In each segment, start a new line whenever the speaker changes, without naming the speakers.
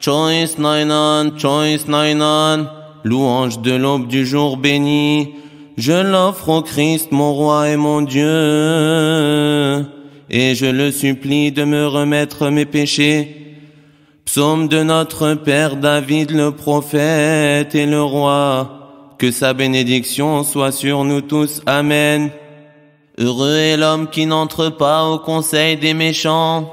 Choice Nainan, louange de l'aube du jour béni. Je l'offre au Christ, mon roi et mon Dieu, et je le supplie de me remettre mes péchés. Psaume de notre Père David le prophète et le roi, que sa bénédiction soit sur nous tous. Amen. Heureux est l'homme qui n'entre pas au conseil des méchants,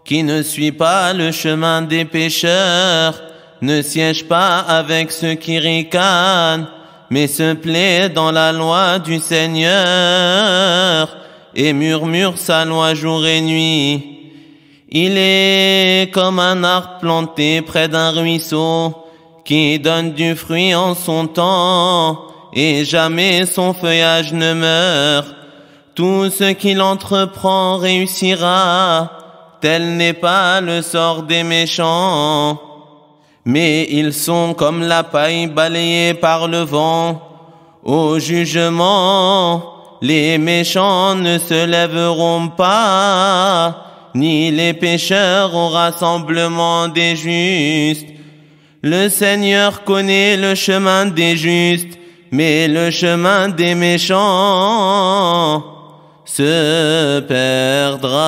qui ne suit pas le chemin des pécheurs, ne siège pas avec ceux qui ricanent, mais se plaît dans la loi du Seigneur et murmure sa loi jour et nuit. Il est comme un arbre planté près d'un ruisseau qui donne du fruit en son temps et jamais son feuillage ne meurt. Tout ce qu'il entreprend réussira, tel n'est pas le sort des méchants. Mais ils sont comme la paille balayée par le vent. Au jugement, les méchants ne se lèveront pas, ni les pécheurs au rassemblement des justes. Le Seigneur connaît le chemin des justes, mais le chemin des méchants se perdra.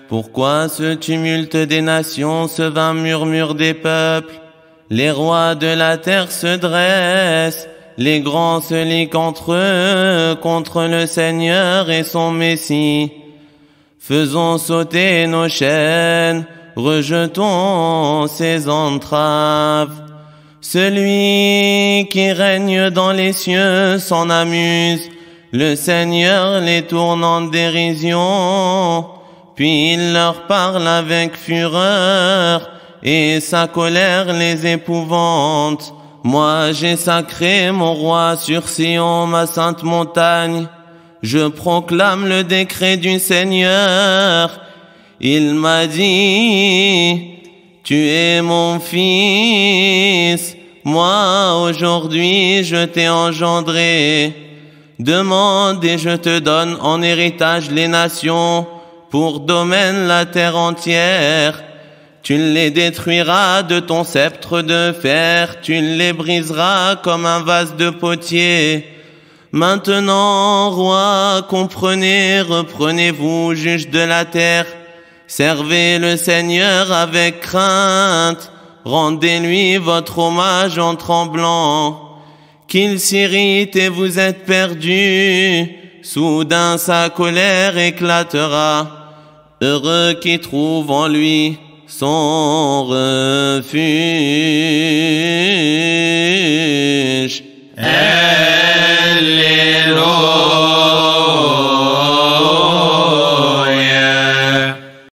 Pourquoi ce tumulte des nations, ce vain murmure des peuples? Les rois de la terre se dressent, les grands se liguent entre eux contre le Seigneur et son Messie. Faisons sauter nos chaînes, rejetons ses entraves. Celui qui règne dans les cieux s'en amuse, le Seigneur les tourne en dérision. Puis il leur parle avec fureur, et sa colère les épouvante. Moi j'ai sacré mon roi sur Sion, ma sainte montagne. Je proclame le décret du Seigneur. Il m'a dit, tu es mon fils, moi aujourd'hui je t'ai engendré. Demande et je te donne en héritage les nations, pour domaine la terre entière. Tu les détruiras de ton sceptre de fer, tu les briseras comme un vase de potier. Maintenant, roi, comprenez, reprenez-vous, juges de la terre. Servez le Seigneur avec crainte, rendez-lui votre hommage en tremblant. Qu'il s'irrite et vous êtes perdus, soudain sa colère éclatera. Heureux qui trouve en lui son refuge.